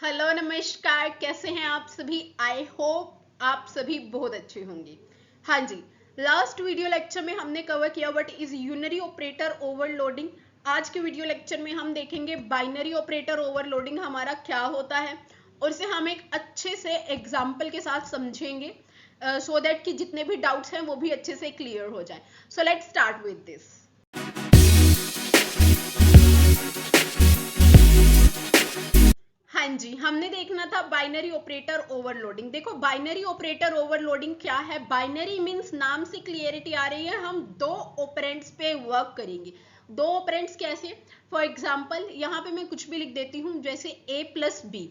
Hello नमस्कार, कैसे हैं आप सभी। आई होप आप सभी बहुत अच्छे होंगे। हाँ जी, लास्ट वीडियो लेक्चर में हमने कवर किया what is unary operator overloading. आज के वीडियो लेक्चर में हम देखेंगे बाइनरी ऑपरेटर ओवरलोडिंग हमारा क्या होता है और इसे हम एक अच्छे से एग्जाम्पल के साथ समझेंगे सो दैट कि जितने भी डाउट्स हैं वो भी अच्छे से क्लियर हो जाए। So let's start with this. हाँ जी, हमने देखना था बाइनरी ऑपरेटर ओवरलोडिंग। देखो बाइनरी ऑपरेटर ओवरलोडिंग क्या है। बाइनरी मींस नाम से क्लियरिटी आ रही है, हम दो ऑपरेंड्स पे वर्क करेंगे। दो ऑपरेंड्स कैसे, फॉर एग्जांपल यहाँ पे मैं कुछ भी लिख देती हूँ जैसे a प्लस बी।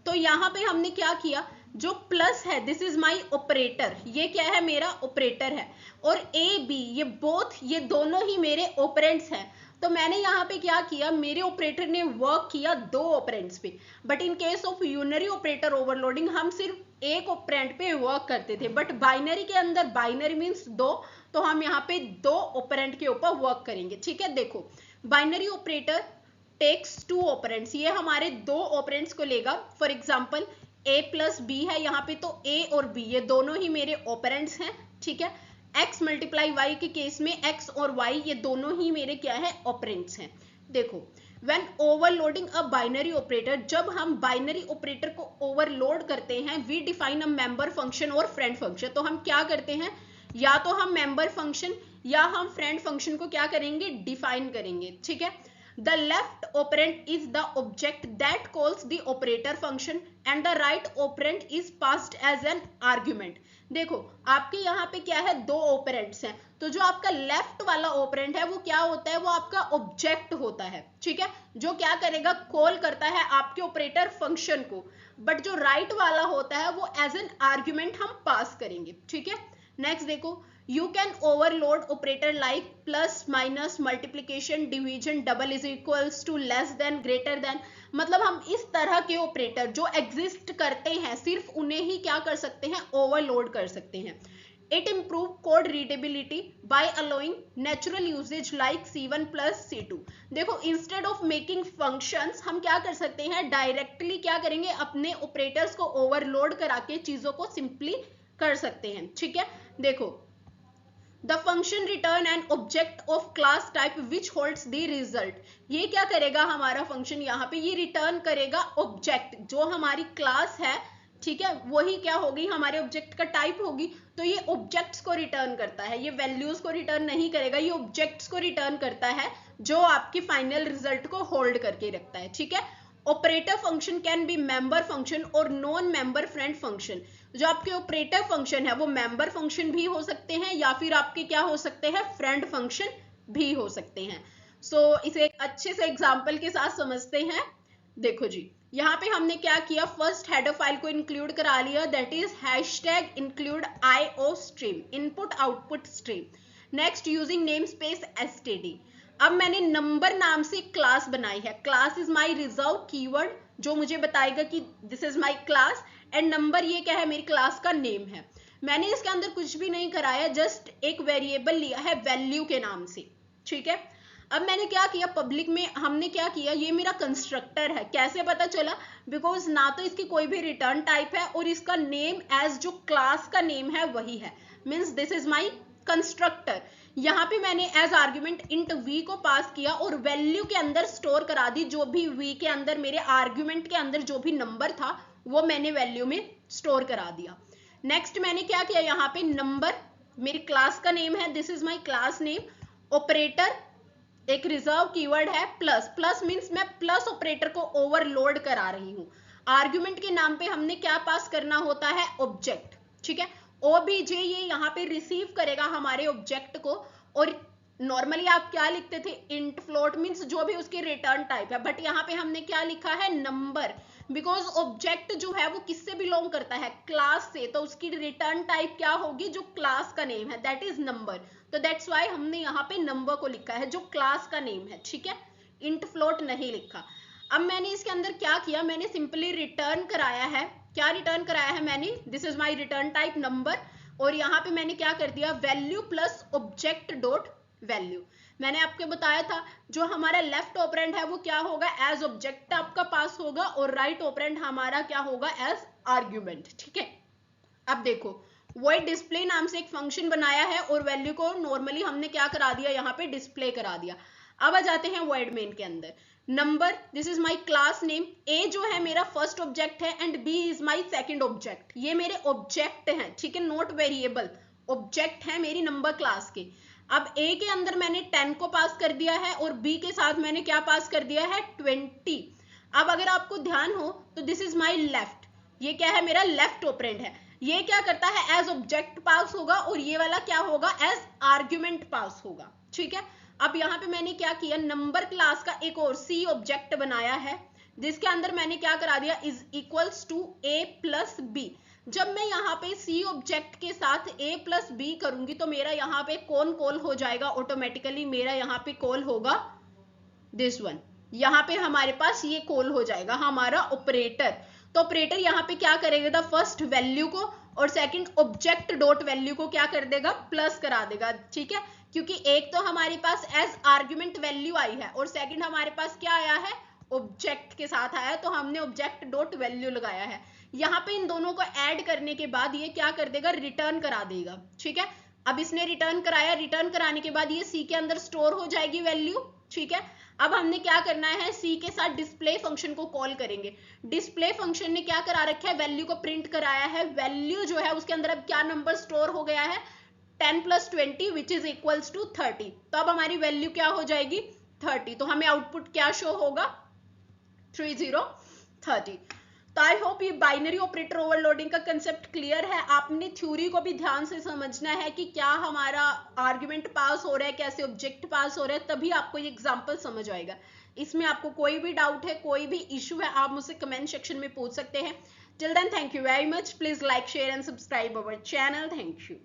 तो यहाँ पे हमने क्या किया, जो प्लस है दिस इज माई ऑपरेटर, ये क्या है मेरा ऑपरेटर है, और ए बी ये बोथ ये दोनों ही मेरे ऑपरेंड्स हैं। तो मैंने यहाँ पे क्या किया, मेरे ऑपरेटर ने वर्क किया दो ऑपरेंड्स पे। But in case of unary operator overloading हम सिर्फ एक ऑपरेंड पे वर्क करते थे, बट बाइनरी के अंदर बाइनरी मीन्स दो, तो हम यहाँ पे दो ऑपरेंड के ऊपर वर्क करेंगे। ठीक है, देखो binary operator takes two operands, ये हमारे दो ऑपरेंड्स को लेगा। For example a plus B है यहाँ पे, तो a और b ये दोनों ही मेरे ऑपरेंड्स हैं। ठीक है, x मल्टीप्लाई y के केस में x और y ये दोनों ही मेरे क्या है, ऑपरेंड्स हैं। देखो when overloading a binary operator, जब हम बाइनरी ऑपरेटर को ओवरलोड करते हैं, we define a member function और फ्रेंड फंक्शन। तो हम क्या करते हैं, या तो हम मेंबर फंक्शन या हम फ्रेंड फंक्शन को क्या करेंगे, डिफाइन करेंगे। ठीक है, the left operand is the object that calls the operator function and the right operand is passed as an argument। देखो आपके यहाँ पे क्या है, दो ऑपरेंड्स हैं, तो जो आपका लेफ्ट वाला ऑपरेंड है वो क्या होता है, वो आपका ऑब्जेक्ट होता है। ठीक है, जो क्या करेगा, कॉल करता है आपके ऑपरेटर फंक्शन को। बट जो राइट वाला होता है वो एज एन आर्ग्यूमेंट हम पास करेंगे। ठीक है, नेक्स्ट देखो, you can overload operator like plus minus multiplication division double is equals to less than greater than। मतलब हम इस तरह के ऑपरेटर जो एग्जिस्ट करते हैं सिर्फ उन्हें ही क्या कर सकते हैं, ओवरलोड कर सकते हैं। It improve code readability by allowing natural usage like C1 plus C2। देखो इंस्टेड ऑफ मेकिंग फंक्शंस हम क्या कर सकते हैं, डायरेक्टली क्या करेंगे, अपने ऑपरेटर्स को ओवरलोड करा के चीजों को सिंपली कर सकते हैं। ठीक है, देखो the function return an object of class type which holds the result। ये क्या करेगा हमारा फंक्शन, यहाँ पे ये रिटर्न करेगा ऑब्जेक्ट जो हमारी क्लास है। ठीक है, वही क्या होगी, हमारे ऑब्जेक्ट का टाइप होगी। तो ये ऑब्जेक्ट्स को रिटर्न करता है, ये वैल्यूज को रिटर्न नहीं करेगा, ये ऑब्जेक्ट्स को रिटर्न करता है जो आपके फाइनल रिजल्ट को होल्ड करके रखता है। ठीक है, operator function can be member function और नॉन मेंबर फ्रेंड फंक्शन। जो आपके ऑपरेटर फंक्शन है वो मेंबर फंक्शन भी हो सकते हैं या फिर आपके क्या हो सकते हैं, फ्रेंड फंक्शन भी हो सकते हैं। सो इसे एक अच्छे से एग्जांपल के साथ समझते हैं। देखो जी, यहाँ पे हमने क्या किया, फर्स्ट हेडर फाइल को इंक्लूड करा लिया, that is hashtag include IO stream, input output stream. Next using name space std। अब मैंने नंबर नाम से क्लास बनाई है, class is my reserve keyword जो मुझे बताएगा कि this is my class, and number ये क्या है, मेरी क्लास का नेम है। मैंने इसके अंदर कुछ भी नहीं कराया, जस्ट एक वेरिएबल लिया है वैल्यू के नाम से। ठीक है, अब मैंने क्या किया, पब्लिक में हमने क्या किया, ये मेरा कंस्ट्रक्टर है। कैसे पता चला, बिकॉज ना तो इसकी कोई भी रिटर्न टाइप है और इसका नेम एज जो क्लास का नेम है वही है, means this is my constructor. यहाँ पे मैंने एज आर्ग्यूमेंट इंट v को पास किया और वैल्यू के अंदर स्टोर करा दी, जो भी v के अंदर मेरे आर्ग्यूमेंट के अंदर जो भी नंबर था वो मैंने वैल्यू में स्टोर करा दिया। नेक्स्ट मैंने क्या किया, यहाँ पे नंबर मेरी क्लास का नेम है, this is my class name. Operator एक रिजर्व कीवर्ड है प्लस, प्लस मीन्स मैं प्लस ऑपरेटर को ओवरलोड करा रही हूँ। आर्ग्यूमेंट के नाम पे हमने क्या पास करना होता है, ऑब्जेक्ट। ठीक है, OBJ ये यहाँ पे रिसीव करेगा हमारे ऑब्जेक्ट को, और नॉर्मली आप क्या लिखते थे, इंट फ्लोट मीन्स जो भी उसकी रिटर्न टाइप है, बट यहाँ पे हमने क्या लिखा है, नंबर, बिकॉज ऑब्जेक्ट जो है वो किससे बिलोंग करता है, क्लास से, तो उसकी रिटर्न टाइप क्या होगी, जो क्लास का नेम है दैट इज नंबर। तो दैट्स वाई हमने यहाँ पे नंबर को लिखा है जो क्लास का नेम है। ठीक है, इंट फ्लोट नहीं लिखा। अब मैंने इसके अंदर क्या किया, मैंने सिंपली रिटर्न कराया है, क्या रिटर्न कराया है मैंने, this is my return type number, और यहाँ पे मैंने क्या कर दिया, value plus object dot value. मैंने आपको बताया था जो हमारा लेफ्ट ऑपरेंड है वो क्या होगा, एज ऑब्जेक्ट आपका पास होगा, और राइट ऑपरेंड हमारा क्या होगा, एज आर्ग्यूमेंट। ठीक है, अब देखो void डिस्प्ले नाम से एक फंक्शन बनाया है और वैल्यू को नॉर्मली हमने क्या करा दिया, यहाँ पे डिस्प्ले करा दिया। अब आ जाते हैं void मेन के अंदर। Number, this is my class name, A जो है मेरा फर्स्ट ऑब्जेक्ट है and B is my second object. ये मेरे ऑब्जेक्ट हैं, ठीक है, नॉट वेरिएबल, ऑब्जेक्ट है मेरी नंबर क्लास के। अब ए के अंदर मैंने 10 को पास कर दिया है और बी के साथ मैंने क्या पास कर दिया है, 20। अब अगर आपको ध्यान हो तो दिस इज माई लेफ्ट, ये क्या है, मेरा लेफ्ट ऑपरेंड है। ये क्या करता है, एज ऑब्जेक्ट पास होगा, और ये वाला क्या होगा, एज आर्ग्यूमेंट पास होगा। ठीक है, अब यहाँ पे मैंने क्या किया, नंबर क्लास का एक और सी ऑब्जेक्ट बनाया है, जिसके अंदर मैंने क्या करा दिया, is equals to A plus B. जब मैं यहाँ पे सी ऑब्जेक्ट के साथ a प्लस बी करूंगी तो मेरा यहाँ पे कौन कॉल हो जाएगा, ऑटोमेटिकली मेरा यहाँ पे कॉल होगा दिस वन। यहाँ पे हमारे पास ये कॉल हो जाएगा हमारा ऑपरेटर। तो ऑपरेटर यहाँ पे क्या करेगा, द फर्स्ट वैल्यू को और सेकंड ऑब्जेक्ट डॉट वैल्यू को क्या कर देगा, प्लस करा देगा। ठीक है, क्योंकि एक तो हमारे पास एज आर्ग्यूमेंट वैल्यू आई है और सेकंड हमारे पास क्या आया है, ऑब्जेक्ट के साथ आया, तो हमने ऑब्जेक्ट डॉट वैल्यू लगाया है। यहाँ पे इन दोनों को ऐड करने के बाद ये क्या कर देगा, रिटर्न करा देगा। ठीक है, अब इसने रिटर्न कराया, रिटर्न कराने के बाद ये सी के अंदर स्टोर हो जाएगी वैल्यू। ठीक है, अब हमने क्या करना है, सी के साथ डिस्प्ले फंक्शन को कॉल करेंगे। डिस्प्ले फंक्शन ने क्या करा रखा है, वैल्यू को प्रिंट कराया है। वैल्यू जो है उसके अंदर अब क्या नंबर स्टोर हो गया है, 10 plus 20 which is equals to 30। तो अब हमारी वैल्यू क्या हो जाएगी, 30। तो हमें आउटपुट क्या शो होगा, 3030। तो आई होप ये बाइनरी ऑपरेटर ओवरलोडिंग का कंसेप्ट क्लियर है। आपने थ्योरी को भी ध्यान से समझना है कि क्या हमारा आर्ग्यूमेंट पास हो रहा है, कैसे ऑब्जेक्ट पास हो रहा है, तभी आपको ये एग्जांपल समझ आएगा। इसमें आपको कोई भी डाउट है, कोई भी इशू है, आप मुझसे कमेंट सेक्शन में पूछ सकते हैं। Till then, thank you very much. Please like, share and subscribe our channel. Thank you.